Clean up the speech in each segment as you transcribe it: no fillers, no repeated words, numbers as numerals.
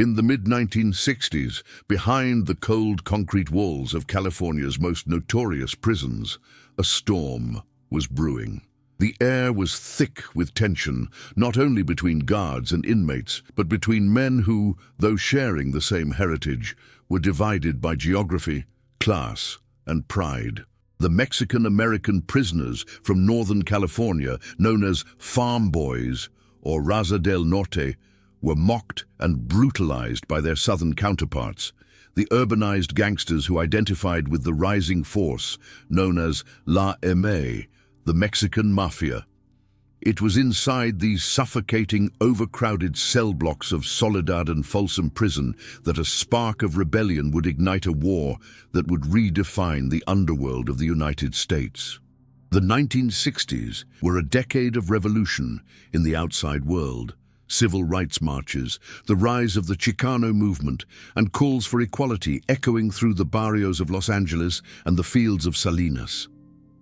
In the mid-1960s, behind the cold concrete walls of California's most notorious prisons, a storm was brewing. The air was thick with tension, not only between guards and inmates, but between men who, though sharing the same heritage, were divided by geography, class, and pride. The Mexican-American prisoners from Northern California, known as farm boys or Raza del Norte, were mocked and brutalized by their southern counterparts, the urbanized gangsters who identified with the rising force known as La M.A., the Mexican Mafia. It was inside these suffocating, overcrowded cell blocks of Soledad and Folsom Prison that a spark of rebellion would ignite a war that would redefine the underworld of the United States. The 1960s were a decade of revolution in the outside world. Civil rights marches, the rise of the Chicano movement, and calls for equality echoing through the barrios of Los Angeles and the fields of Salinas.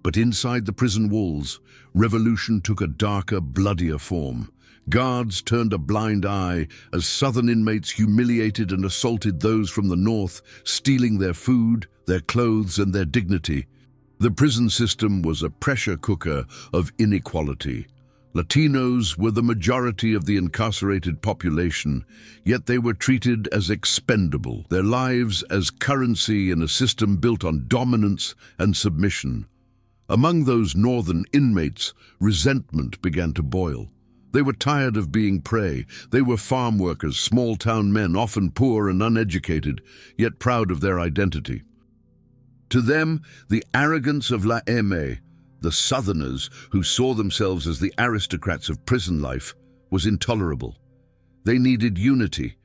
But inside the prison walls, revolution took a darker, bloodier form. Guards turned a blind eye as southern inmates humiliated and assaulted those from the north, stealing their food, their clothes, and their dignity. The prison system was a pressure cooker of inequality. Latinos were the majority of the incarcerated population, yet they were treated as expendable, their lives as currency in a system built on dominance and submission. Among those northern inmates, resentment began to boil. They were tired of being prey. They were farm workers, small-town men, often poor and uneducated, yet proud of their identity. To them, the arrogance of La M.A., the Southerners who saw themselves as the aristocrats of prison life, was intolerable. They needed unity,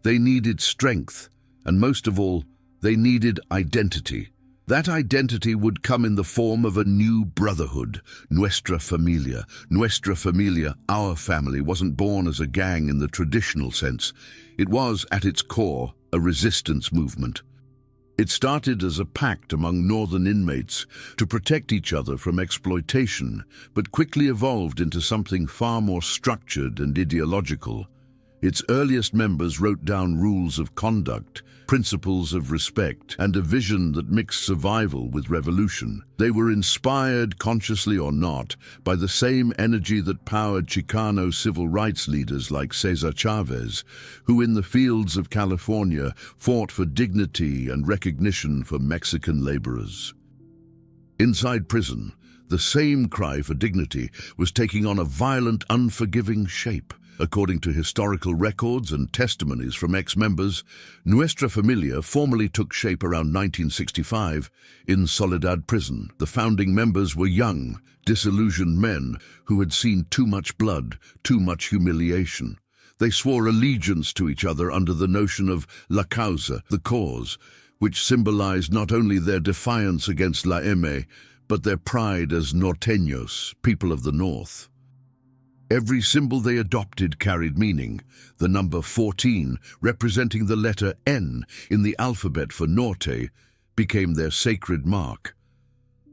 they needed strength, and most of all, they needed identity. That identity would come in the form of a new brotherhood, Nuestra Familia. Nuestra Familia, our family, wasn't born as a gang in the traditional sense. It was, at its core, a resistance movement. It started as a pact among northern inmates to protect each other from exploitation, but quickly evolved into something far more structured and ideological. Its earliest members wrote down rules of conduct, principles of respect, and a vision that mixed survival with revolution. They were inspired, consciously or not, by the same energy that powered Chicano civil rights leaders like Cesar Chavez, who in the fields of California fought for dignity and recognition for Mexican laborers. Inside prison, the same cry for dignity was taking on a violent, unforgiving shape. According to historical records and testimonies from ex-members, Nuestra Familia formally took shape around 1965 in Soledad prison. The founding members were young, disillusioned men who had seen too much blood, too much humiliation. They swore allegiance to each other under the notion of La Causa, the cause, which symbolized not only their defiance against La M.A., but their pride as norteños, people of the north. Every symbol they adopted carried meaning, the number 14, representing the letter N in the alphabet for Norte, became their sacred mark.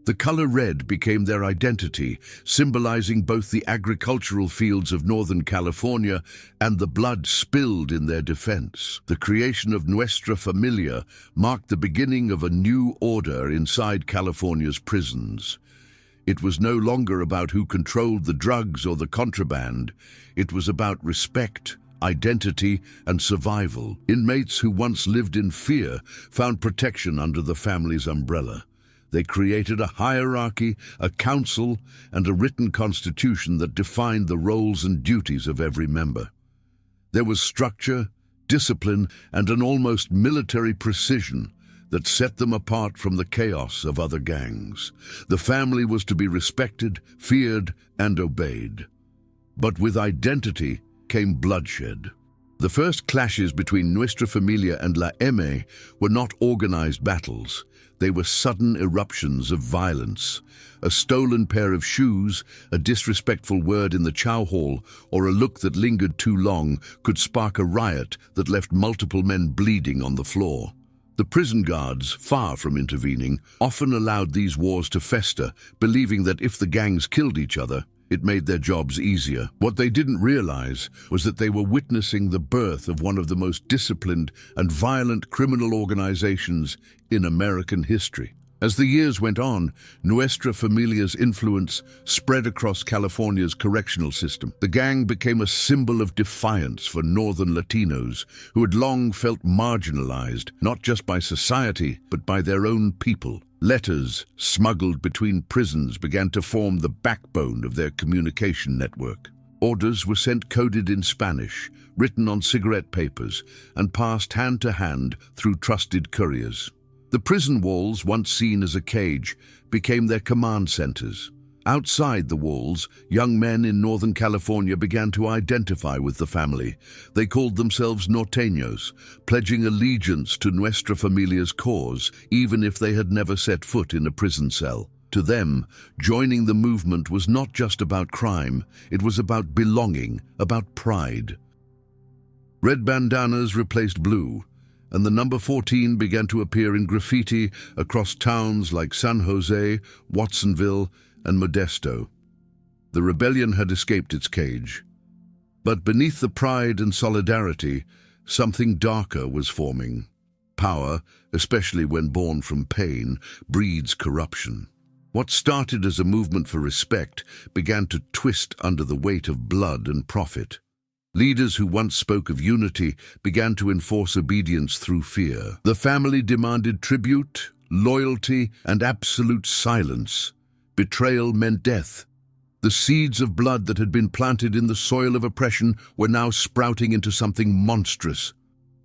The color red became their identity, symbolizing both the agricultural fields of Northern California and the blood spilled in their defense. The creation of Nuestra Familia marked the beginning of a new order inside California's prisons. It was no longer about who controlled the drugs or the contraband. It was about respect, identity, and survival. Inmates who once lived in fear found protection under the family's umbrella. They created a hierarchy, a council, and a written constitution that defined the roles and duties of every member. There was structure, discipline, and an almost military precision that set them apart from the chaos of other gangs. The family was to be respected, feared, and obeyed. But with identity came bloodshed. The first clashes between Nuestra Familia and La M.A. were not organized battles. They were sudden eruptions of violence. A stolen pair of shoes, a disrespectful word in the chow hall, or a look that lingered too long could spark a riot that left multiple men bleeding on the floor. The prison guards, far from intervening, often allowed these wars to fester, believing that if the gangs killed each other, It made their jobs easier. What they didn't realize was that they were witnessing the birth of one of the most disciplined and violent criminal organizations in American history. As the years went on, Nuestra Familia's influence spread across California's correctional system. The gang became a symbol of defiance for northern Latinos who had long felt marginalized, not just by society, but by their own people. Letters smuggled between prisons began to form the backbone of their communication network. Orders were sent coded in Spanish, written on cigarette papers, and passed hand to hand through trusted couriers. The prison walls, once seen as a cage, became their command centers. Outside the walls, young men in Northern California began to identify with the family. They called themselves norteños, pledging allegiance to Nuestra Familia's cause, even if they had never set foot in a prison cell. To them, joining the movement was not just about crime, it was about belonging, about pride. Red bandanas replaced blue, and the number 14 began to appear in graffiti across towns like San Jose, Watsonville, and Modesto. The rebellion had escaped its cage. But beneath the pride and solidarity, something darker was forming. Power, especially when born from pain, breeds corruption. What started as a movement for respect began to twist under the weight of blood and profit. Leaders who once spoke of unity began to enforce obedience through fear. The family demanded tribute, loyalty, and absolute silence. Betrayal meant death. The seeds of blood that had been planted in the soil of oppression were now sprouting into something monstrous.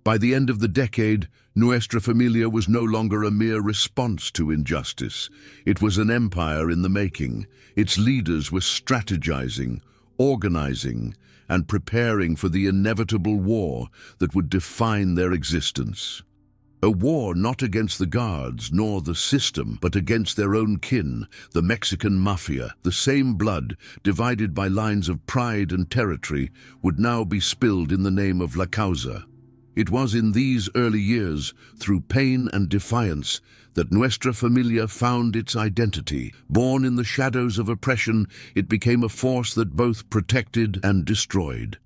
By the end of the decade, Nuestra Familia was no longer a mere response to injustice. It was an empire in the making. Its leaders were strategizing, organizing, and preparing for the inevitable war that would define their existence. A war not against the guards nor the system, but against their own kin, the Mexican mafia. The same blood, divided by lines of pride and territory, would now be spilled in the name of La Causa. It was in these early years, through pain and defiance, that Nuestra Familia found its identity. Born in the shadows of oppression, it became a force that both protected and destroyed.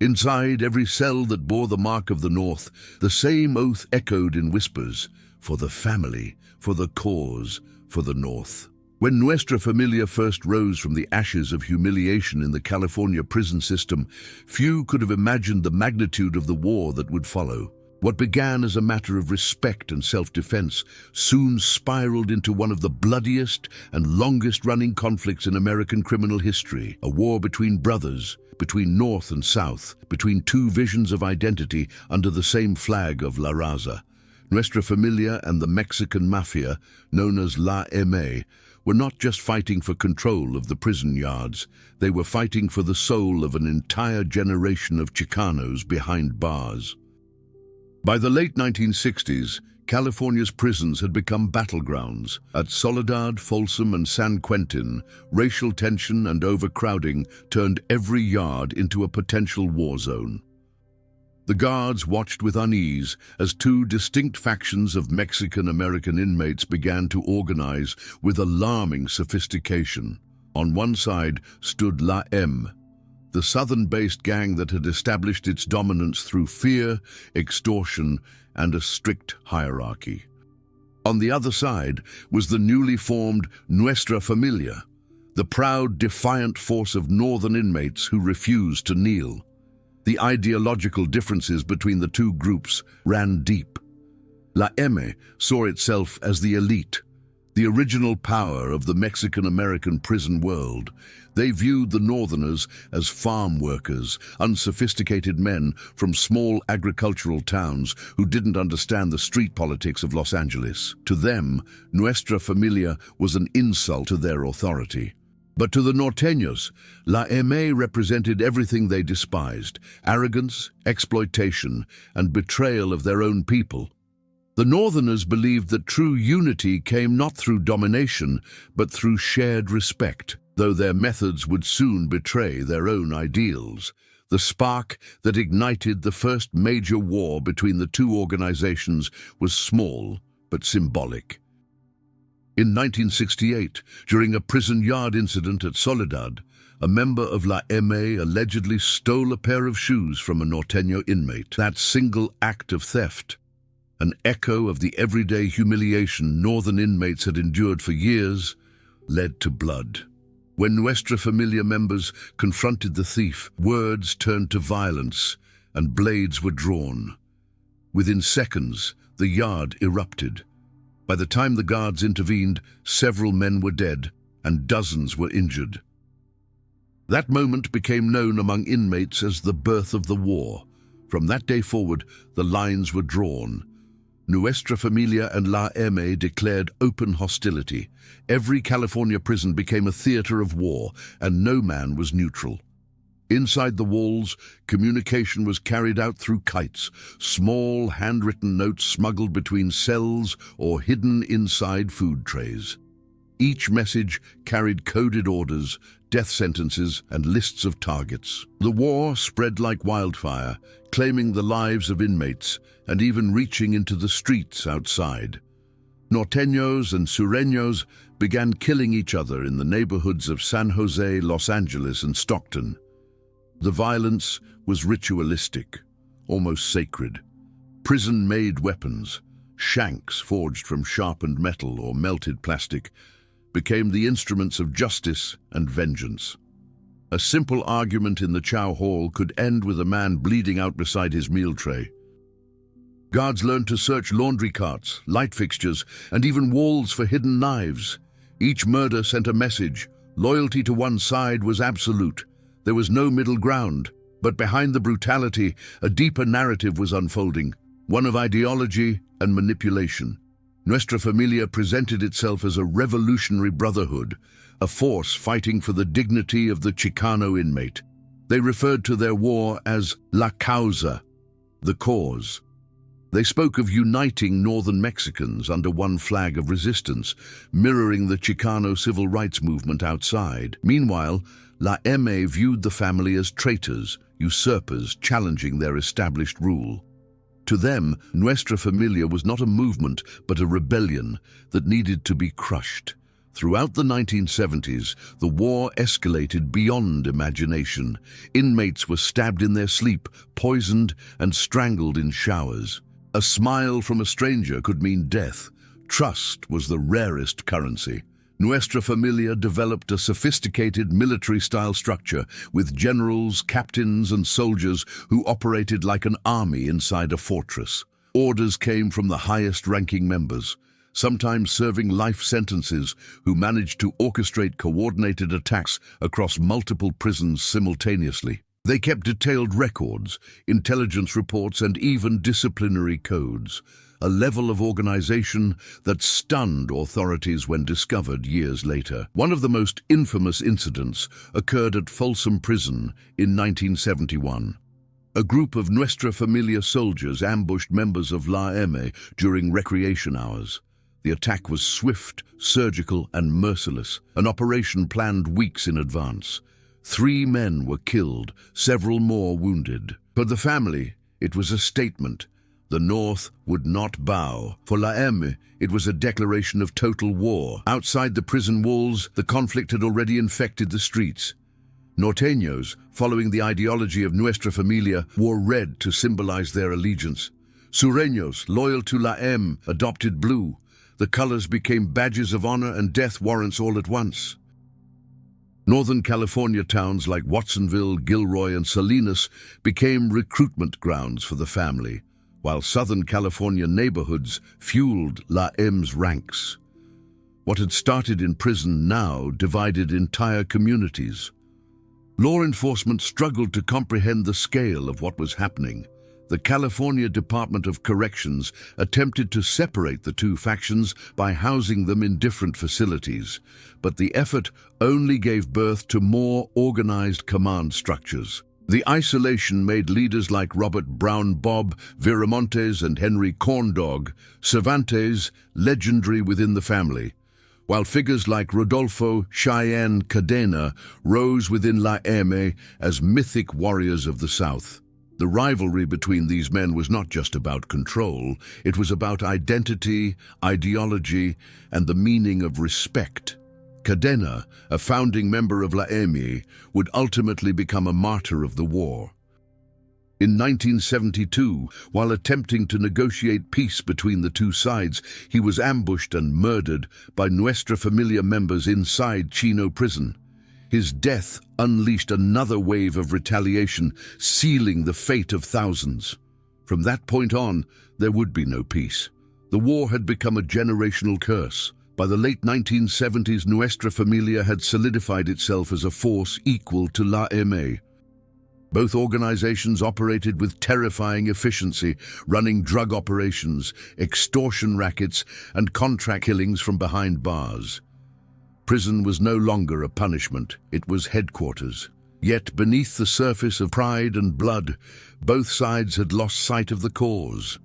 Inside every cell that bore the mark of the North, the same oath echoed in whispers: for the family, for the cause, for the North. When Nuestra Familia first rose from the ashes of humiliation in the California prison system, few could have imagined the magnitude of the war that would follow. What began as a matter of respect and self-defense soon spiraled into one of the bloodiest and longest-running conflicts in American criminal history, a war between brothers, between North and South, between two visions of identity under the same flag of La Raza. Nuestra Familia and the Mexican mafia, known as La M.A., were not just fighting for control of the prison yards, they were fighting for the soul of an entire generation of Chicanos behind bars. By the late 1960s, California's prisons had become battlegrounds. At Soledad, Folsom, and San Quentin, racial tension and overcrowding turned every yard into a potential war zone. The guards watched with unease as two distinct factions of Mexican-American inmates began to organize with alarming sophistication. On one side stood La M, the southern-based gang that had established its dominance through fear, extortion, and a strict hierarchy. On the other side was the newly formed Nuestra Familia, the proud, defiant force of northern inmates who refused to kneel. The ideological differences between the two groups ran deep. La M saw itself as the elite, the original power of the Mexican-American prison world. They viewed the Northerners as farm workers, unsophisticated men from small agricultural towns who didn't understand the street politics of Los Angeles. To them, Nuestra Familia was an insult to their authority. But to the norteños, La M.A. represented everything they despised: arrogance, exploitation, and betrayal of their own people. The Northerners believed that true unity came not through domination, but through shared respect, though their methods would soon betray their own ideals. The spark that ignited the first major war between the two organizations was small, but symbolic. In 1968, during a prison yard incident at Soledad, a member of La M allegedly stole a pair of shoes from a Norteño inmate. That single act of theft, an echo of the everyday humiliation northern inmates had endured for years, led to blood. When Nuestra Familia members confronted the thief, words turned to violence and blades were drawn. Within seconds, the yard erupted. By the time the guards intervened, several men were dead and dozens were injured. That moment became known among inmates as the birth of the war. From that day forward, the lines were drawn. Nuestra Familia and La M declared open hostility. Every California prison became a theater of war, and no man was neutral. Inside the walls, communication was carried out through kites, small handwritten notes smuggled between cells or hidden inside food trays. Each message carried coded orders, death sentences, and lists of targets. The war spread like wildfire, claiming the lives of inmates and even reaching into the streets outside. Norteños and Sureños began killing each other in the neighborhoods of San Jose, Los Angeles, and Stockton. The violence was ritualistic, almost sacred. Prison-made weapons, shanks forged from sharpened metal or melted plastic, became the instruments of justice and vengeance. A simple argument in the chow hall could end with a man bleeding out beside his meal tray. Guards learned to search laundry carts, light fixtures, and even walls for hidden knives. Each murder sent a message. Loyalty to one side was absolute. There was no middle ground. But behind the brutality, a deeper narrative was unfolding, one of ideology and manipulation. Nuestra Familia presented itself as a revolutionary brotherhood, a force fighting for the dignity of the Chicano inmate. They referred to their war as La Causa, the cause. They spoke of uniting northern Mexicans under one flag of resistance, mirroring the Chicano civil rights movement outside. Meanwhile, La M viewed the family as traitors, usurpers challenging their established rule. To them, Nuestra Familia was not a movement, but a rebellion that needed to be crushed. Throughout the 1970s, the war escalated beyond imagination. Inmates were stabbed in their sleep, poisoned, and strangled in showers. A smile from a stranger could mean death. Trust was the rarest currency. Nuestra Familia developed a sophisticated military-style structure with generals, captains, and soldiers who operated like an army inside a fortress. Orders came from the highest-ranking members, sometimes serving life sentences, who managed to orchestrate coordinated attacks across multiple prisons simultaneously. They kept detailed records, intelligence reports, and even disciplinary codes, a level of organization that stunned authorities when discovered years later. One of the most infamous incidents occurred at Folsom Prison in 1971. A group of Nuestra Familia soldiers ambushed members of La M during recreation hours. The attack was swift, surgical, and merciless, an operation planned weeks in advance. 3 men were killed, several more wounded. For the family, it was a statement. The North would not bow. For La M, it was a declaration of total war. Outside the prison walls, the conflict had already infected the streets. Norteños, following the ideology of Nuestra Familia, wore red to symbolize their allegiance. Sureños, loyal to La M, adopted blue. The colors became badges of honor and death warrants all at once. Northern California towns like Watsonville, Gilroy, and Salinas became recruitment grounds for the family, while Southern California neighborhoods fueled La M's ranks. What had started in prison now divided entire communities. Law enforcement struggled to comprehend the scale of what was happening. The California Department of Corrections attempted to separate the two factions by housing them in different facilities, but the effort only gave birth to more organized command structures. The isolation made leaders like Robert Brown Bob Viramontes and Henry Corndog Cervantes legendary within the family, while figures like Rodolfo Cheyenne Cadena rose within La M as mythic warriors of the South. The rivalry between these men was not just about control, it was about identity, ideology, and the meaning of respect. Cadena, a founding member of La EMI, would ultimately become a martyr of the war. In 1972, while attempting to negotiate peace between the two sides, he was ambushed and murdered by Nuestra Familia members inside Chino prison. His death unleashed another wave of retaliation, sealing the fate of thousands. From that point on, there would be no peace. The war had become a generational curse. By the late 1970s, Nuestra Familia had solidified itself as a force equal to La EMI. Both organizations operated with terrifying efficiency, running drug operations, extortion rackets, and contract killings from behind bars. Prison was no longer a punishment, it was headquarters. Yet beneath the surface of pride and blood, both sides had lost sight of the cause.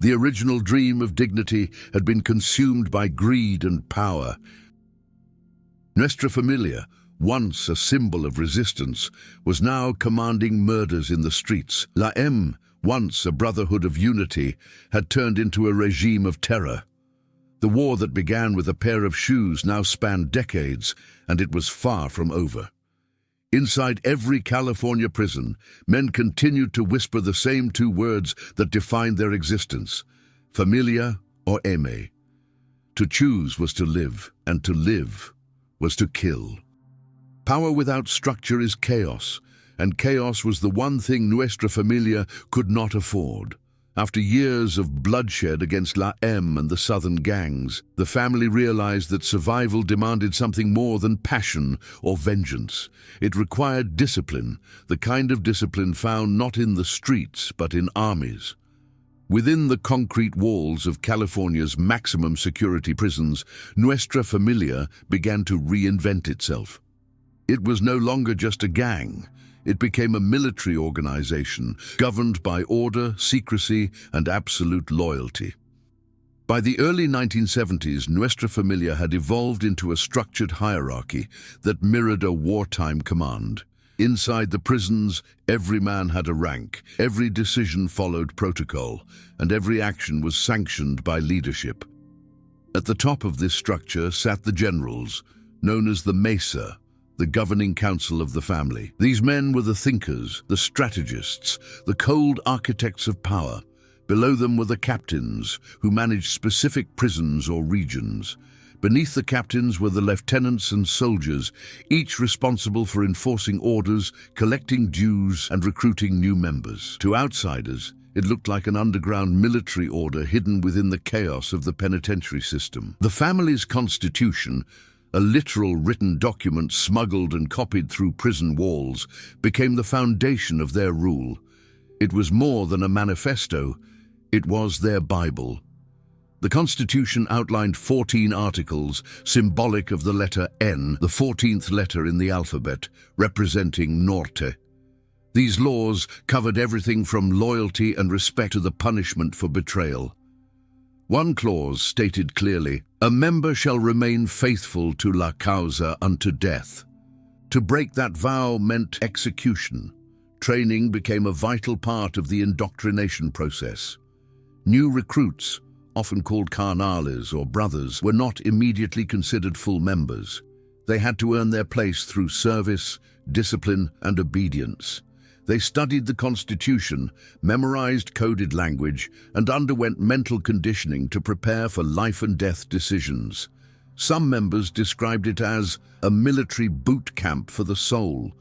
The original dream of dignity had been consumed by greed and power. Nuestra Familia, once a symbol of resistance, was now commanding murders in the streets. La EMI, once a brotherhood of unity, had turned into a regime of terror. The war that began with a pair of shoes now spanned decades, and it was far from over. Inside every California prison, men continued to whisper the same two words that defined their existence: familia or EMI. To choose was to live, and to live was to kill. Power without structure is chaos, and chaos was the one thing Nuestra Familia could not afford. After years of bloodshed against La EMI and the southern gangs, the family realized that survival demanded something more than passion or vengeance. It required discipline, the kind of discipline found not in the streets but in armies. Within the concrete walls of California's maximum security prisons, Nuestra Familia began to reinvent itself. It was no longer just a gang. It became a military organization, governed by order, secrecy, and absolute loyalty. By the early 1970s, Nuestra Familia had evolved into a structured hierarchy that mirrored a wartime command. Inside the prisons, every man had a rank, every decision followed protocol, and every action was sanctioned by leadership. At the top of this structure sat the generals, known as the Mesa, the governing council of the family. These men were the thinkers, the strategists, the cold architects of power. Below them were the captains, who managed specific prisons or regions. Beneath the captains were the lieutenants and soldiers, each responsible for enforcing orders, collecting dues, and recruiting new members. To outsiders, it looked like an underground military order hidden within the chaos of the penitentiary system. The family's constitution, a literal written document smuggled and copied through prison walls, became the foundation of their rule. It was more than a manifesto, it was their Bible. The Constitution outlined 14 articles, symbolic of the letter N, the 14th letter in the alphabet, representing Norte. These laws covered everything from loyalty and respect to the punishment for betrayal. One clause stated clearly, "A member shall remain faithful to la causa unto death." To break that vow meant execution. Training became a vital part of the indoctrination process. New recruits, often called carnales or brothers, were not immediately considered full members. They had to earn their place through service, discipline, and obedience. They studied the Constitution, memorized coded language, and underwent mental conditioning to prepare for life and death decisions. Some members described it as a military boot camp for the soul.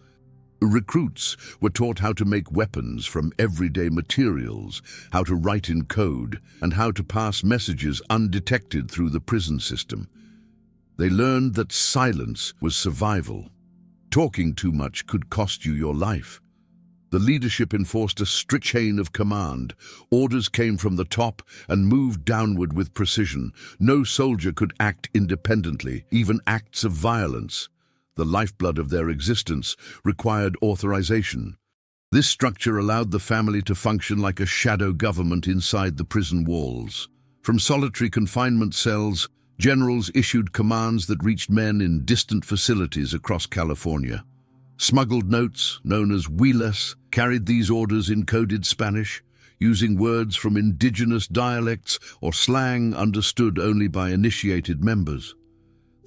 Recruits were taught how to make weapons from everyday materials, how to write in code, and how to pass messages undetected through the prison system. They learned that silence was survival. Talking too much could cost you your life. The leadership enforced a strict chain of command. Orders came from the top and moved downward with precision. No soldier could act independently. Even acts of violence, the lifeblood of their existence, required authorization. This structure allowed the family to function like a shadow government inside the prison walls. From solitary confinement cells, generals issued commands that reached men in distant facilities across California. Smuggled notes, known as huilas, carried these orders in coded Spanish, using words from indigenous dialects or slang understood only by initiated members.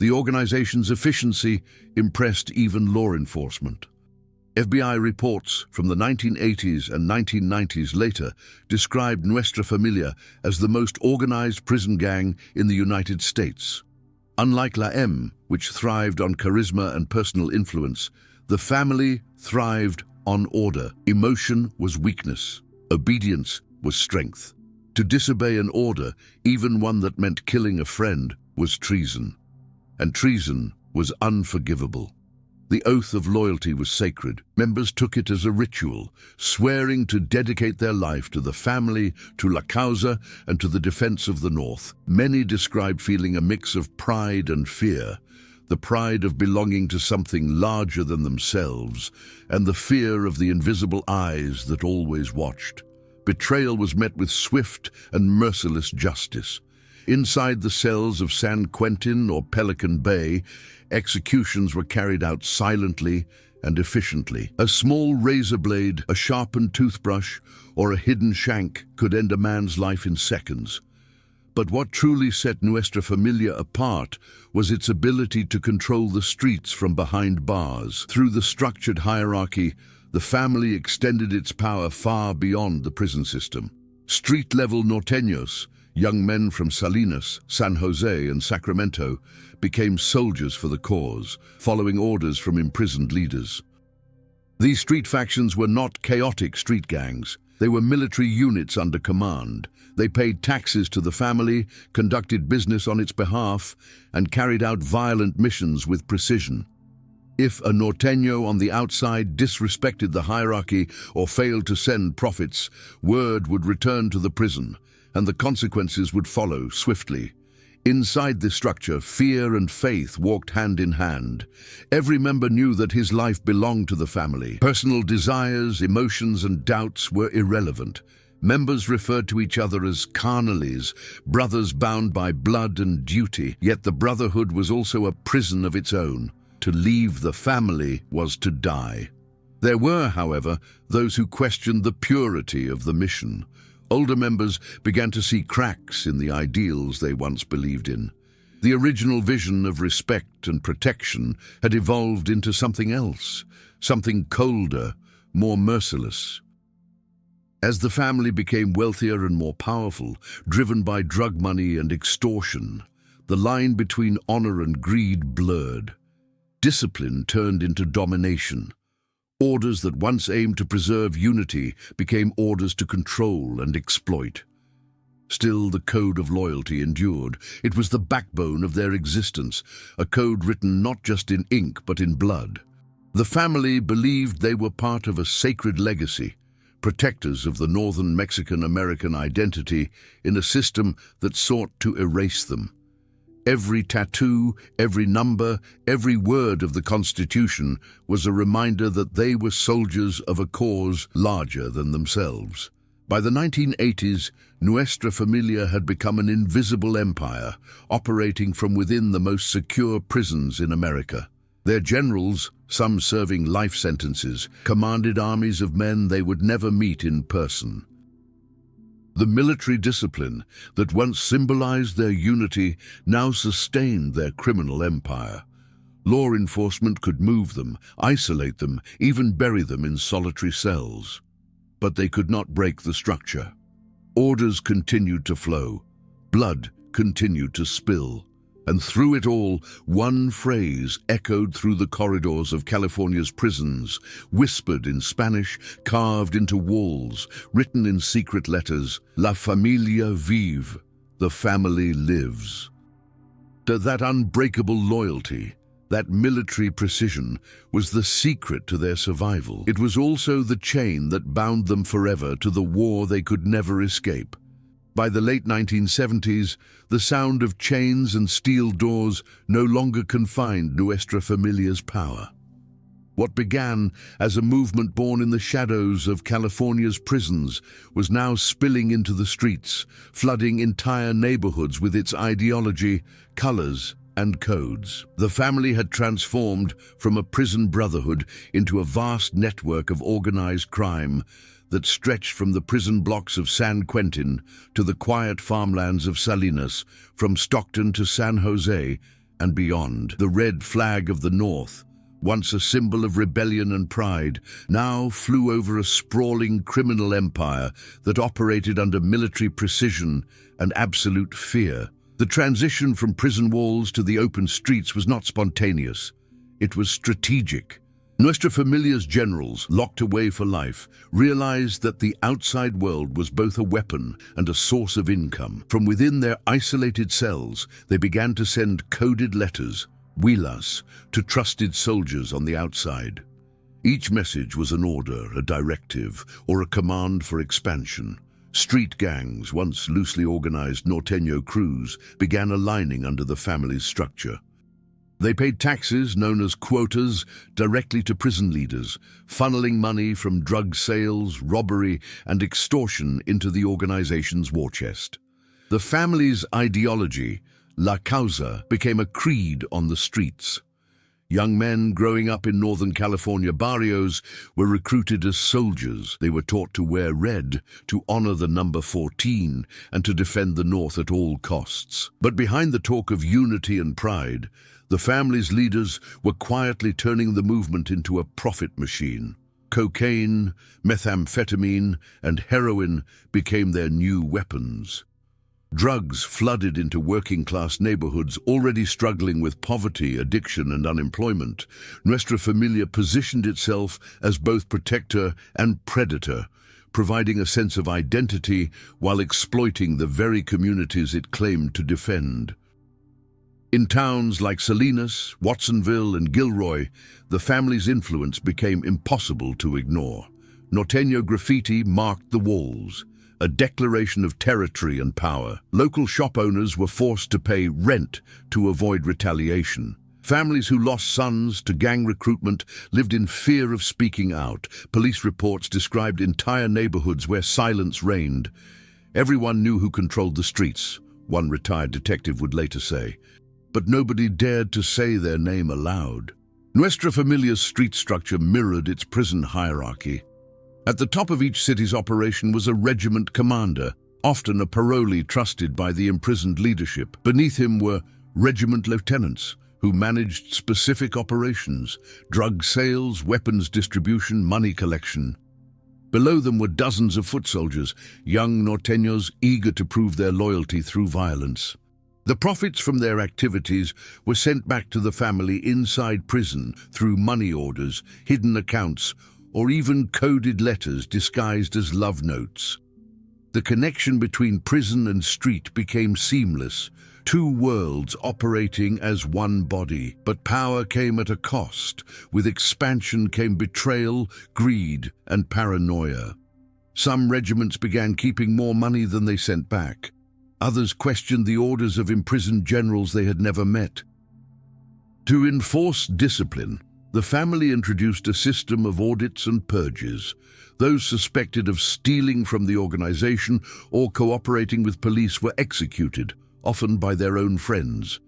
The organization's efficiency impressed even law enforcement. FBI reports from the 1980s and 1990s later described Nuestra Familia as the most organized prison gang in the United States. Unlike La M, which thrived on charisma and personal influence, the family thrived on order. Emotion was weakness. Obedience was strength. To disobey an order, even one that meant killing a friend, was treason. And treason was unforgivable. The oath of loyalty was sacred. Members took it as a ritual, swearing to dedicate their life to the family, to La Causa, and to the defense of the North. Many described feeling a mix of pride and fear, the pride of belonging to something larger than themselves, and the fear of the invisible eyes that always watched. Betrayal was met with swift and merciless justice. Inside the cells of San Quentin or Pelican Bay, executions were carried out silently and efficiently. A small razor blade, a sharpened toothbrush, or a hidden shank could end a man's life in seconds. But what truly set Nuestra Familia apart was its ability to control the streets from behind bars. Through the structured hierarchy, the family extended its power far beyond the prison system. Street-level norteños, young men from Salinas, San Jose, and Sacramento, became soldiers for the cause, following orders from imprisoned leaders. These street factions were not chaotic street gangs. They were military units under command. They paid taxes to the family, conducted business on its behalf, and carried out violent missions with precision. If a norteño on the outside disrespected the hierarchy or failed to send profits, word would return to the prison, and the consequences would follow swiftly. Inside this structure, fear and faith walked hand in hand. Every member knew that his life belonged to the family. Personal desires, emotions, and doubts were irrelevant. Members referred to each other as carnales, brothers bound by blood and duty. Yet the brotherhood was also a prison of its own. To leave the family was to die. There were, however, those who questioned the purity of the mission. Older members began to see cracks in the ideals they once believed in. The original vision of respect and protection had evolved into something else, something colder, more merciless. As the family became wealthier and more powerful, driven by drug money and extortion, the line between honor and greed blurred. Discipline turned into domination. Orders that once aimed to preserve unity became orders to control and exploit. Still, the code of loyalty endured. It was the backbone of their existence, a code written not just in ink but in blood. The family believed they were part of a sacred legacy, protectors of the northern Mexican-American identity in a system that sought to erase them. Every tattoo, every number, every word of the Constitution was a reminder that they were soldiers of a cause larger than themselves. By the 1980s, Nuestra Familia had become an invisible empire, operating from within the most secure prisons in America. Their generals, some serving life sentences, commanded armies of men they would never meet in person. The military discipline that once symbolized their unity now sustained their criminal empire. Law enforcement could move them, isolate them, even bury them in solitary cells. But they could not break the structure. Orders continued to flow. Blood continued to spill. And through it all, one phrase echoed through the corridors of California's prisons, whispered in Spanish, carved into walls, written in secret letters: La familia vive, the family lives. That unbreakable loyalty, that military precision, was the secret to their survival. It was also the chain that bound them forever to the war they could never escape. By the late 1970s, the sound of chains and steel doors no longer confined Nuestra Familia's power. What began as a movement born in the shadows of California's prisons was now spilling into the streets, flooding entire neighborhoods with its ideology, colors, and codes. The family had transformed from a prison brotherhood into a vast network of organized crime that stretched from the prison blocks of San Quentin to the quiet farmlands of Salinas, from Stockton to San Jose, and beyond. The red flag of the North, once a symbol of rebellion and pride, now flew over a sprawling criminal empire that operated under military precision and absolute fear. The transition from prison walls to the open streets was not spontaneous. It was strategic. Nuestra Familia's generals, locked away for life, realized that the outside world was both a weapon and a source of income. From within their isolated cells, they began to send coded letters, huilas, to trusted soldiers on the outside. Each message was an order, a directive, or a command for expansion. Street gangs, once loosely organized norteño crews, began aligning under the family's structure. They paid taxes, known as quotas, directly to prison leaders, funneling money from drug sales, robbery, and extortion into the organization's war chest. The family's ideology, La Causa, became a creed on the streets. Young men growing up in Northern California barrios were recruited as soldiers. They were taught to wear red, to honor the number 14, and to defend the North at all costs. But behind the talk of unity and pride, the family's leaders were quietly turning the movement into a profit machine. Cocaine, methamphetamine, and heroin became their new weapons. Drugs flooded into working-class neighborhoods already struggling with poverty, addiction, and unemployment. Nuestra Familia positioned itself as both protector and predator, providing a sense of identity while exploiting the very communities it claimed to defend. In towns like Salinas, Watsonville, and Gilroy, the family's influence became impossible to ignore. Norteño graffiti marked the walls, a declaration of territory and power. Local shop owners were forced to pay rent to avoid retaliation. Families who lost sons to gang recruitment lived in fear of speaking out. Police reports described entire neighborhoods where silence reigned. Everyone knew who controlled the streets, one retired detective would later say, but nobody dared to say their name aloud. Nuestra Familia's street structure mirrored its prison hierarchy. At the top of each city's operation was a regiment commander, often a parolee trusted by the imprisoned leadership. Beneath him were regiment lieutenants, who managed specific operations: drug sales, weapons distribution, money collection. Below them were dozens of foot soldiers, young norteños eager to prove their loyalty through violence. The profits from their activities were sent back to the family inside prison through money orders, hidden accounts, or even coded letters disguised as love notes. The connection between prison and street became seamless, two worlds operating as one body. But power came at a cost. With expansion came betrayal, greed, and paranoia. Some regiments began keeping more money than they sent back. Others questioned the orders of imprisoned generals they had never met. To enforce discipline, the family introduced a system of audits and purges. Those suspected of stealing from the organization or cooperating with police were executed, often by their own friends.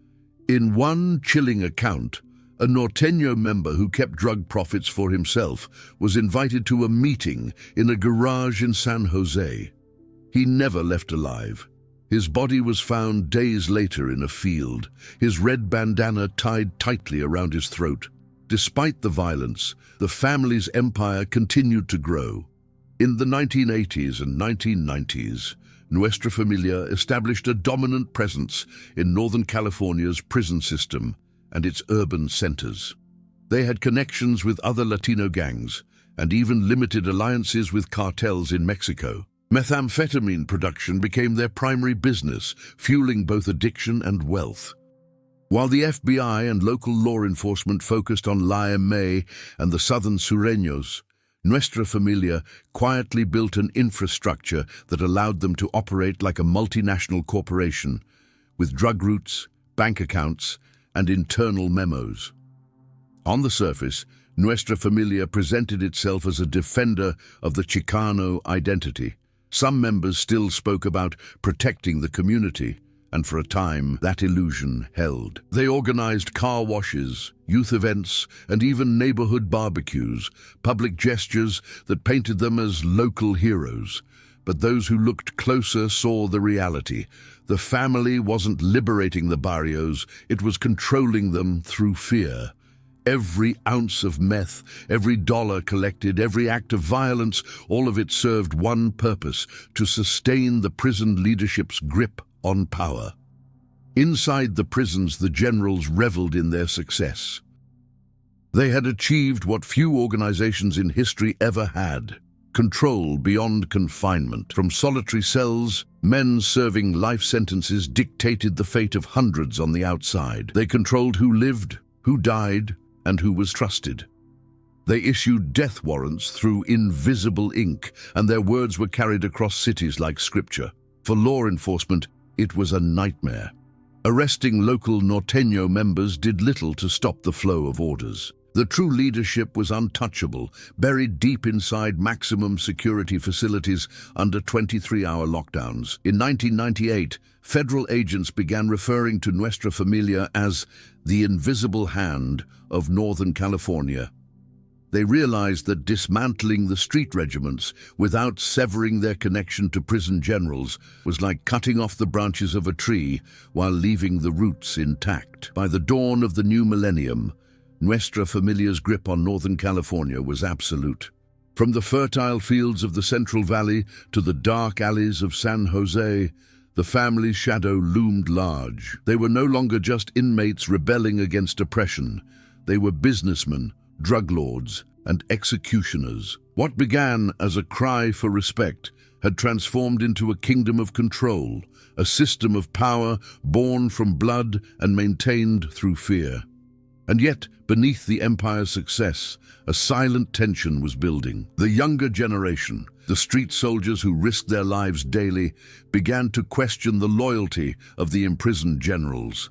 In one chilling account, a norteño member who kept drug profits for himself was invited to a meeting in a garage in San Jose. He never left alive. His body was found days later in a field, his red bandana tied tightly around his throat. Despite the violence, the family's empire continued to grow. In the 1980s and 1990s, Nuestra Familia established a dominant presence in Northern California's prison system and its urban centers. They had connections with other Latino gangs and even limited alliances with cartels in Mexico. Methamphetamine production became their primary business, fueling both addiction and wealth. While the FBI and local law enforcement focused on La M.A. and the southern Sureños, Nuestra Familia quietly built an infrastructure that allowed them to operate like a multinational corporation, with drug routes, bank accounts, and internal memos. On the surface, Nuestra Familia presented itself as a defender of the Chicano identity. Some members still spoke about protecting the community, and for a time that illusion held. They organized car washes, youth events, and even neighborhood barbecues, public gestures that painted them as local heroes. But those who looked closer saw the reality. The family wasn't liberating the barrios, it was controlling them through fear. Every ounce of meth, every dollar collected, every act of violence, all of it served one purpose: to sustain the prison leadership's grip on power. Inside the prisons, the generals reveled in their success. They had achieved what few organizations in history ever had: control beyond confinement. From solitary cells, men serving life sentences dictated the fate of hundreds on the outside. They controlled who lived, who died, and who was trusted. They issued death warrants through invisible ink, and their words were carried across cities like scripture. For law enforcement, it was a nightmare. Arresting local Norteño members did little to stop the flow of orders. The true leadership was untouchable, buried deep inside maximum security facilities under 23-hour lockdowns. In 1998, federal agents began referring to Nuestra Familia as the invisible hand of Northern California. They realized that dismantling the street regiments without severing their connection to prison generals was like cutting off the branches of a tree while leaving the roots intact. By the dawn of the new millennium, Nuestra Familia's grip on Northern California was absolute. From the fertile fields of the Central Valley to the dark alleys of San Jose, the family's shadow loomed large. They were no longer just inmates rebelling against oppression. They were businessmen, drug lords, and executioners. What began as a cry for respect had transformed into a kingdom of control, a system of power born from blood and maintained through fear. And yet, beneath the empire's success, a silent tension was building. The younger generation, the street soldiers who risked their lives daily, began to question the loyalty of the imprisoned generals.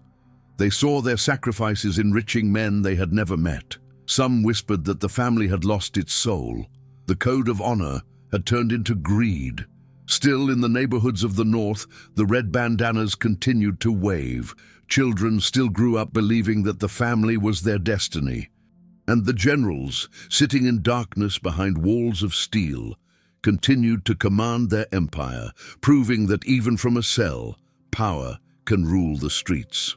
They saw their sacrifices enriching men they had never met. Some whispered that the family had lost its soul. The code of honor had turned into greed. Still, in the neighborhoods of the North, the red bandanas continued to wave. Children still grew up believing that the family was their destiny. And the generals, sitting in darkness behind walls of steel, continued to command their empire, proving that even from a cell, power can rule the streets.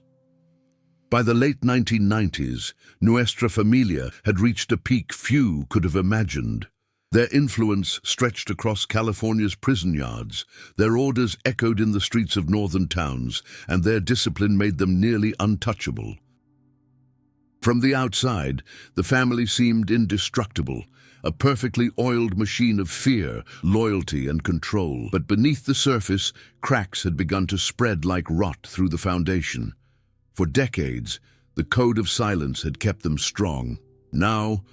By the late 1990s, Nuestra Familia had reached a peak few could have imagined. Their influence stretched across California's prison yards, their orders echoed in the streets of northern towns, and their discipline made them nearly untouchable. From the outside, the family seemed indestructible, a perfectly oiled machine of fear, loyalty, and control. But beneath the surface, cracks had begun to spread like rot through the foundation. For decades, the code of silence had kept them strong. Now,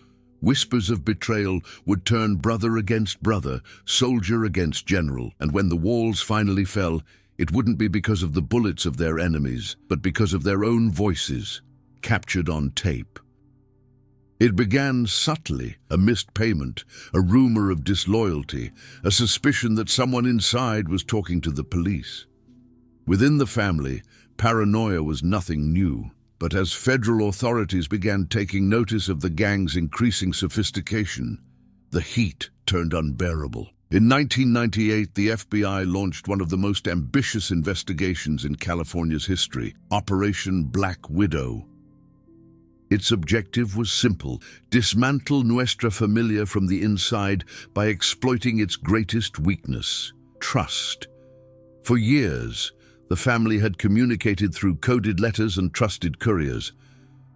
whispers of betrayal would turn brother against brother, soldier against general, and when the walls finally fell, it wouldn't be because of the bullets of their enemies, but because of their own voices, captured on tape. It began subtly, a missed payment, a rumor of disloyalty, a suspicion that someone inside was talking to the police. Within the family, paranoia was nothing new. But as federal authorities began taking notice of the gang's increasing sophistication, the heat turned unbearable. In 1998, the FBI launched one of the most ambitious investigations in California's history, Operation Black Widow. Its objective was simple: dismantle Nuestra Familia from the inside by exploiting its greatest weakness, trust. For years, the family had communicated through coded letters and trusted couriers,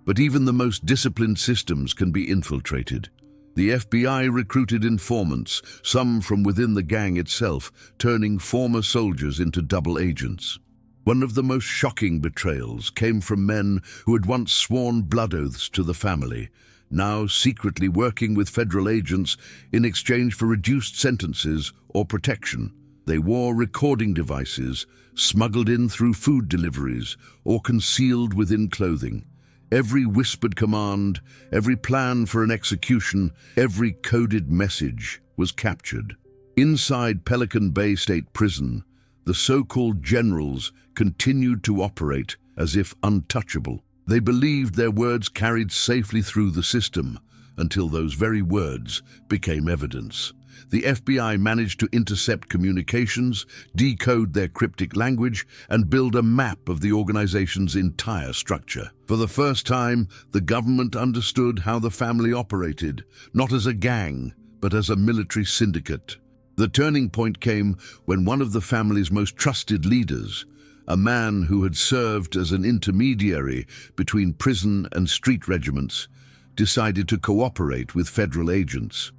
but even the most disciplined systems can be infiltrated. The FBI recruited informants, some from within the gang itself, turning former soldiers into double agents. One of the most shocking betrayals came from men who had once sworn blood oaths to the family, now secretly working with federal agents in exchange for reduced sentences or protection. They wore recording devices, smuggled in through food deliveries, or concealed within clothing. Every whispered command, every plan for an execution, every coded message was captured. Inside Pelican Bay State Prison, the so-called generals continued to operate as if untouchable. They believed their words carried safely through the system until those very words became evidence. the FBI managed to intercept communications, decode their cryptic language, and build a map of the organization's entire structure. For the first time, the government understood how the family operated, not as a gang, but as a military syndicate. The turning point came when one of the family's most trusted leaders, a man who had served as an intermediary between prison and street regiments, decided to cooperate with federal agents.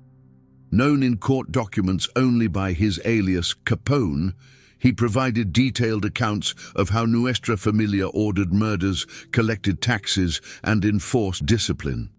Known in court documents only by his alias Capone, he provided detailed accounts of how Nuestra Familia ordered murders, collected taxes, and enforced discipline.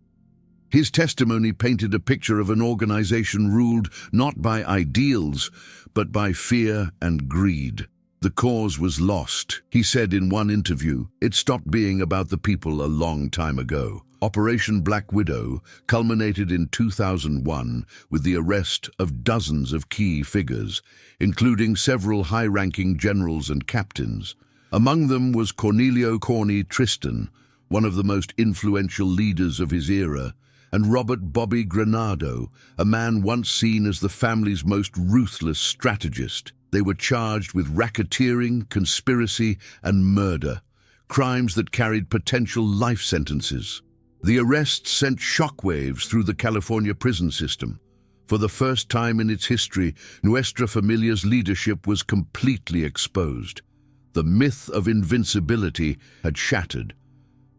His testimony painted a picture of an organization ruled not by ideals, but by fear and greed. The cause was lost, he said in one interview. It stopped being about the people a long time ago. Operation Black Widow culminated in 2001 with the arrest of dozens of key figures, including several high-ranking generals and captains. Among them was Cornelio "Corny" Tristan, one of the most influential leaders of his era, and Robert "Bobby" Granado, a man once seen as the family's most ruthless strategist. They were charged with racketeering, conspiracy, and murder, crimes that carried potential life sentences. The arrests sent shockwaves through the California prison system. For the first time in its history, Nuestra Familia's leadership was completely exposed. The myth of invincibility had shattered.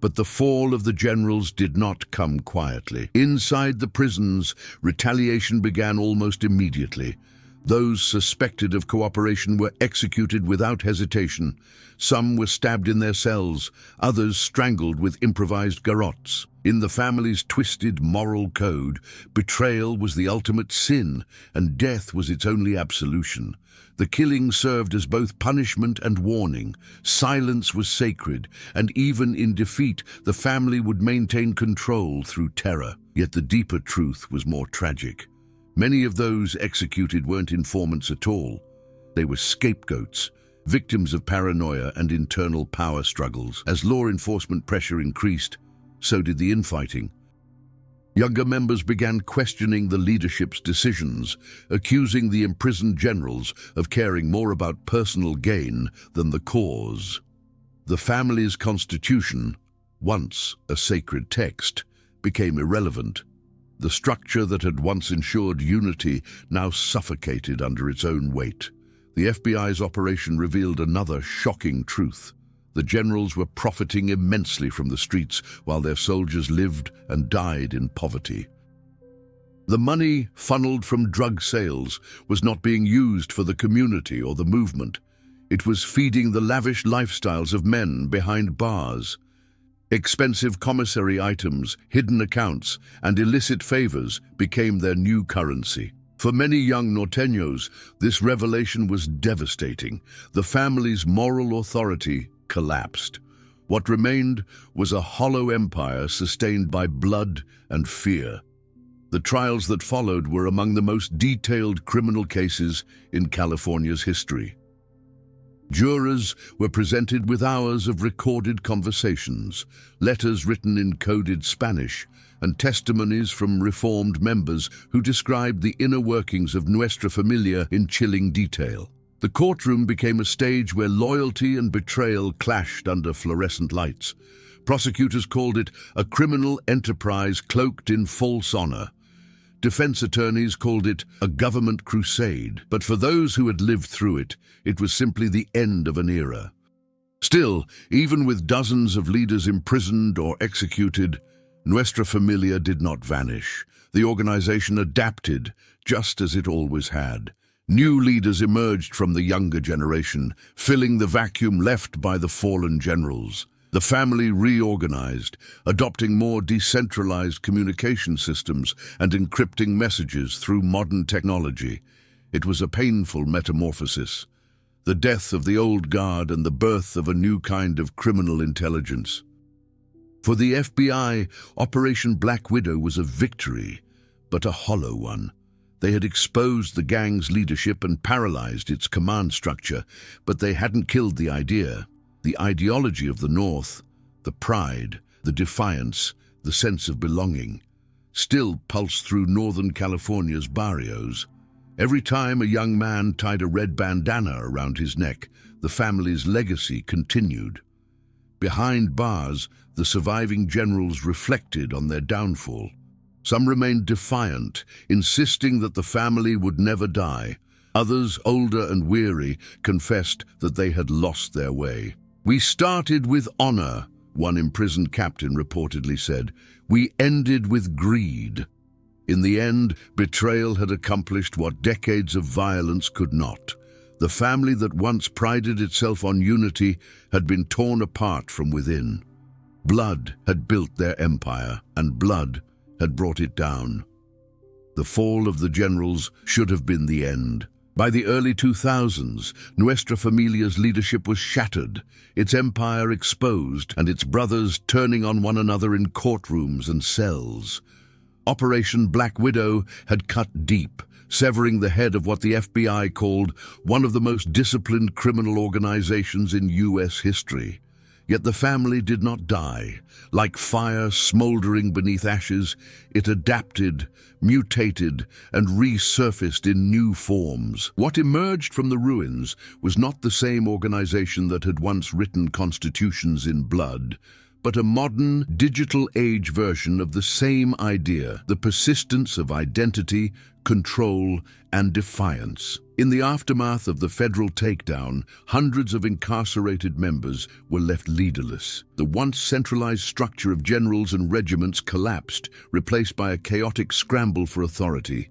But the fall of the generals did not come quietly. Inside the prisons, retaliation began almost immediately. Those suspected of cooperation were executed without hesitation. Some were stabbed in their cells, others strangled with improvised garrotes. In the family's twisted moral code, betrayal was the ultimate sin, and death was its only absolution. The killing served as both punishment and warning. Silence was sacred, and even in defeat, the family would maintain control through terror. Yet the deeper truth was more tragic. Many of those executed weren't informants at all. They were scapegoats, victims of paranoia and internal power struggles. As law enforcement pressure increased, so did the infighting. Younger members began questioning the leadership's decisions, accusing the imprisoned generals of caring more about personal gain than the cause. The family's constitution, once a sacred text, became irrelevant. The structure that had once ensured unity now suffocated under its own weight. The FBI's operation revealed another shocking truth. The generals were profiting immensely from the streets while their soldiers lived and died in poverty. The money funneled from drug sales was not being used for the community or the movement. It was feeding the lavish lifestyles of men behind bars. Expensive commissary items, hidden accounts, and illicit favors became their new currency. For many young norteños, this revelation was devastating. The family's moral authority collapsed. What remained was a hollow empire sustained by blood and fear. The trials that followed were among the most detailed criminal cases in California's history. Jurors were presented with hours of recorded conversations, letters written in coded Spanish, and testimonies from reformed members who described the inner workings of Nuestra Familia in chilling detail. The courtroom became a stage where loyalty and betrayal clashed under fluorescent lights. Prosecutors called it a criminal enterprise cloaked in false honor. Defense attorneys called it a government crusade, but for those who had lived through it, it was simply the end of an era. Still, even with dozens of leaders imprisoned or executed, Nuestra Familia did not vanish. The organization adapted, just as it always had. New leaders emerged from the younger generation, filling the vacuum left by the fallen generals. The family reorganized, adopting more decentralized communication systems and encrypting messages through modern technology. It was a painful metamorphosis, the death of the old guard and the birth of a new kind of criminal intelligence. For the FBI, Operation Black Widow was a victory, but a hollow one. They had exposed the gang's leadership and paralyzed its command structure, but they hadn't killed the idea. The ideology of the North, the pride, the defiance, the sense of belonging, still pulsed through Northern California's barrios. Every time a young man tied a red bandana around his neck, the family's legacy continued. Behind bars, the surviving generals reflected on their downfall. Some remained defiant, insisting that the family would never die. Others, older and weary, confessed that they had lost their way. "We started with honor," one imprisoned captain reportedly said. "We ended with greed." In the end, betrayal had accomplished what decades of violence could not. The family that once prided itself on unity had been torn apart from within. Blood had built their empire, and blood had brought it down. The fall of the generals should have been the end. By the early 2000s, Nuestra Familia's leadership was shattered, its empire exposed, and its brothers turning on one another in courtrooms and cells. Operation Black Widow had cut deep, severing the head of what the FBI called one of the most disciplined criminal organizations in U.S. history. Yet the family did not die. Like fire smoldering beneath ashes, it adapted, mutated, and resurfaced in new forms. What emerged from the ruins was not the same organization that had once written constitutions in blood, but a modern, digital-age version of the same idea, the persistence of identity, control, and defiance. In the aftermath of the federal takedown, hundreds of incarcerated members were left leaderless. The once centralized structure of generals and regiments collapsed, replaced by a chaotic scramble for authority.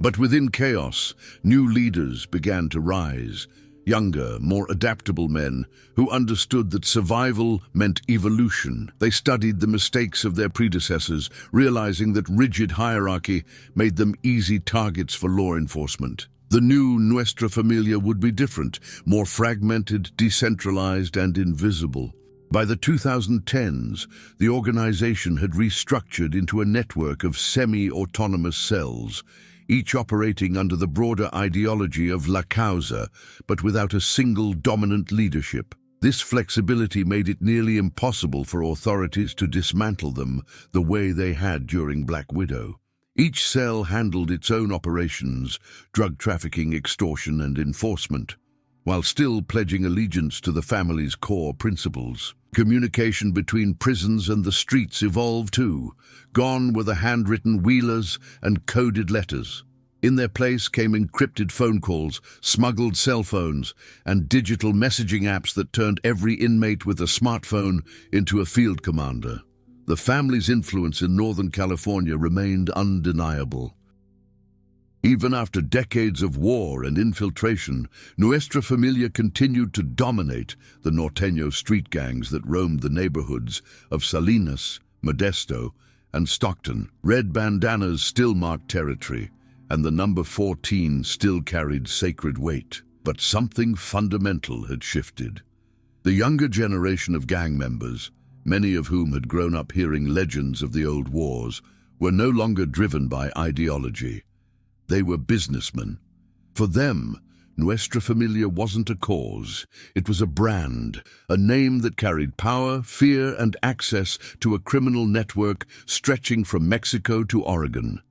But within chaos, new leaders began to rise. Younger, more adaptable men who understood that survival meant evolution. They studied the mistakes of their predecessors, realizing that rigid hierarchy made them easy targets for law enforcement. The new Nuestra Familia would be different, more fragmented, decentralized, and invisible. By the 2010s, the organization had restructured into a network of semi-autonomous cells, each operating under the broader ideology of La Causa, but without a single dominant leadership. This flexibility made it nearly impossible for authorities to dismantle them the way they had during Black Widow. Each cell handled its own operations, drug trafficking, extortion, and enforcement, while still pledging allegiance to the family's core principles. Communication between prisons and the streets evolved too. Gone were the handwritten wheelers and coded letters. In their place came encrypted phone calls, smuggled cell phones, and digital messaging apps that turned every inmate with a smartphone into a field commander. The family's influence in Northern California remained undeniable. Even after decades of war and infiltration, Nuestra Familia continued to dominate the Norteño street gangs that roamed the neighborhoods of Salinas, Modesto, and Stockton. Red bandanas still marked territory, and the number 14 still carried sacred weight. But something fundamental had shifted. The younger generation of gang members, many of whom had grown up hearing legends of the old wars, were no longer driven by ideology. They were businessmen. For them, Nuestra Familia wasn't a cause. It was a brand, a name that carried power, fear, and access to a criminal network stretching from Mexico to Oregon.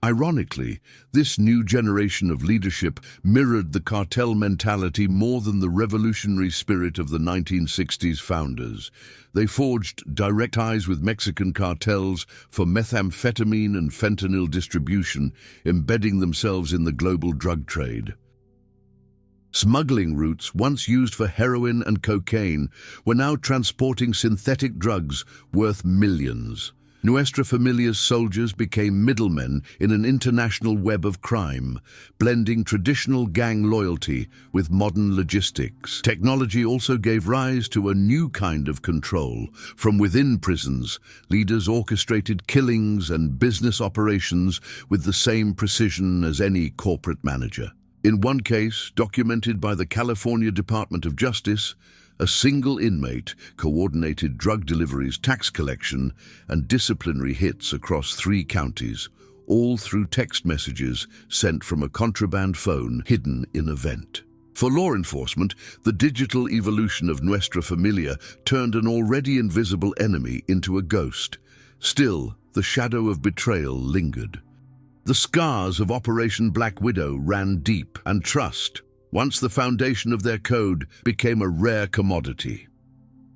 Ironically, this new generation of leadership mirrored the cartel mentality more than the revolutionary spirit of the 1960s founders. They forged direct ties with Mexican cartels for methamphetamine and fentanyl distribution, embedding themselves in the global drug trade. Smuggling routes, once used for heroin and cocaine, were now transporting synthetic drugs worth millions. Nuestra Familia's soldiers became middlemen in an international web of crime, blending traditional gang loyalty with modern logistics. Technology also gave rise to a new kind of control. From within prisons, leaders orchestrated killings and business operations with the same precision as any corporate manager. In one case, documented by the California Department of Justice, a single inmate coordinated drug deliveries, tax collection, and disciplinary hits across 3 counties, all through text messages sent from a contraband phone hidden in a vent. For law enforcement, the digital evolution of Nuestra Familia turned an already invisible enemy into a ghost. Still, the shadow of betrayal lingered. The scars of Operation Black Widow ran deep, and trust, once the foundation of their code, became a rare commodity.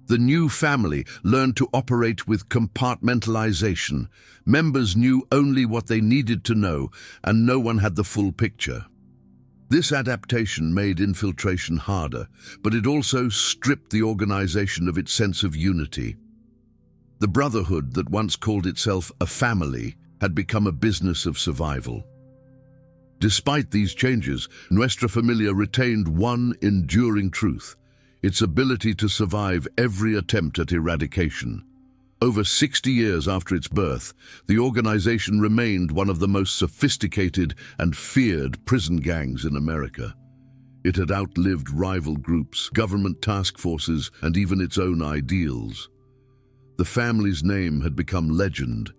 The new family learned to operate with compartmentalization. Members knew only what they needed to know, and no one had the full picture. This adaptation made infiltration harder, but it also stripped the organization of its sense of unity. The brotherhood that once called itself a family had become a business of survival. Despite these changes, Nuestra Familia retained one enduring truth: its ability to survive every attempt at eradication. Over 60 years after its birth, the organization remained one of the most sophisticated and feared prison gangs in America. It had outlived rival groups, government task forces, and even its own ideals. The family's name had become legend,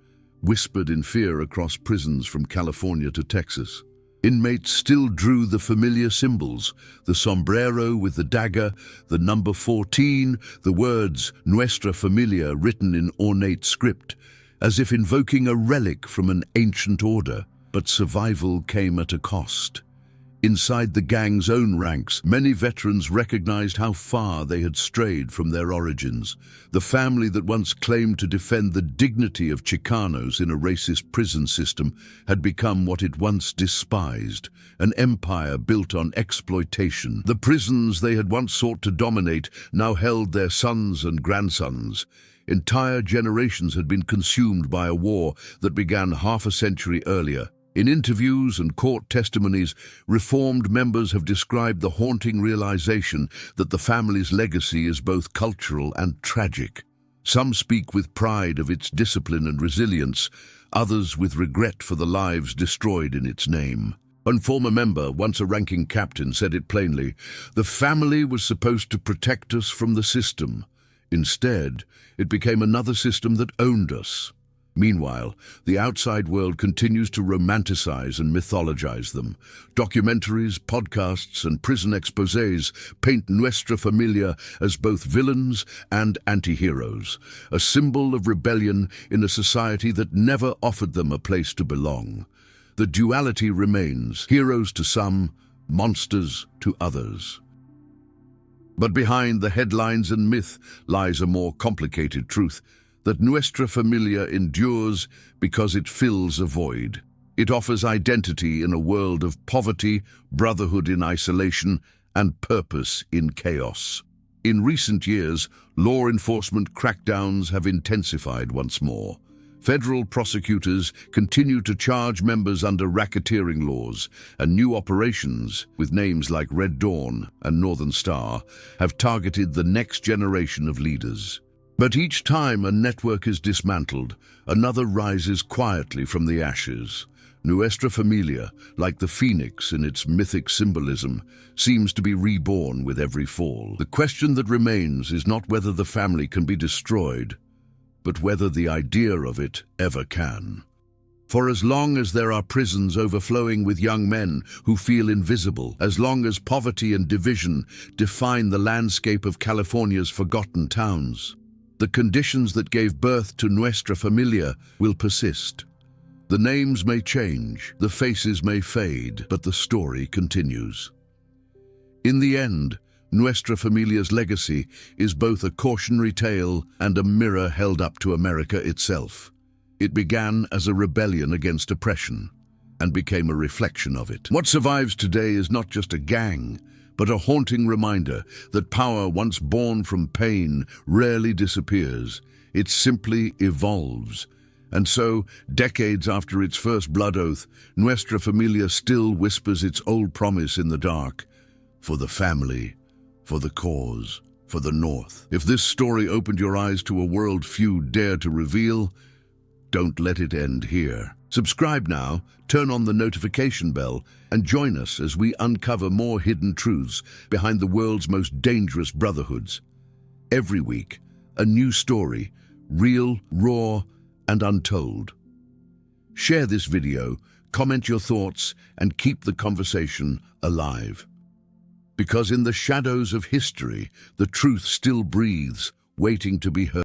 whispered in fear across prisons from California to Texas. Inmates still drew the familiar symbols: the sombrero with the dagger, the number 14, the words Nuestra Familia written in ornate script, as if invoking a relic from an ancient order. But survival came at a cost. Inside the gang's own ranks, many veterans recognized how far they had strayed from their origins. The family that once claimed to defend the dignity of Chicanos in a racist prison system had become what it once despised: an empire built on exploitation. The prisons they had once sought to dominate now held their sons and grandsons. Entire generations had been consumed by a war that began half a century earlier. In interviews and court testimonies, reformed members have described the haunting realization that the family's legacy is both cultural and tragic. Some speak with pride of its discipline and resilience, others with regret for the lives destroyed in its name. One former member, once a ranking captain, said it plainly: "The family was supposed to protect us from the system. Instead, it became another system that owned us." Meanwhile, the outside world continues to romanticize and mythologize them. Documentaries, podcasts, and prison exposés paint Nuestra Familia as both villains and anti-heroes, a symbol of rebellion in a society that never offered them a place to belong. The duality remains: heroes to some, monsters to others. But behind the headlines and myth lies a more complicated truth: that Nuestra Familia endures because it fills a void. It offers identity in a world of poverty, brotherhood in isolation, and purpose in chaos. In recent years, law enforcement crackdowns have intensified once more. Federal prosecutors continue to charge members under racketeering laws, and new operations, with names like Red Dawn and Northern Star, have targeted the next generation of leaders. But each time a network is dismantled, another rises quietly from the ashes. Nuestra Familia, like the phoenix in its mythic symbolism, seems to be reborn with every fall. The question that remains is not whether the family can be destroyed, but whether the idea of it ever can. For as long as there are prisons overflowing with young men who feel invisible, as long as poverty and division define the landscape of California's forgotten towns, the conditions that gave birth to Nuestra Familia will persist. The names may change, the faces may fade, but the story continues. In the end, Nuestra Familia's legacy is both a cautionary tale and a mirror held up to America itself. It began as a rebellion against oppression and became a reflection of it. What survives today is not just a gang, but a haunting reminder that power once born from pain rarely disappears. It simply evolves. And so, decades after its first blood oath, Nuestra Familia still whispers its old promise in the dark: for the family, for the cause, for the North. If this story opened your eyes to a world few dare to reveal, don't let it end here. Subscribe now, turn on the notification bell, and join us as we uncover more hidden truths behind the world's most dangerous brotherhoods. Every week, a new story, real, raw, and untold. Share this video, comment your thoughts, and keep the conversation alive. Because in the shadows of history, the truth still breathes, waiting to be heard.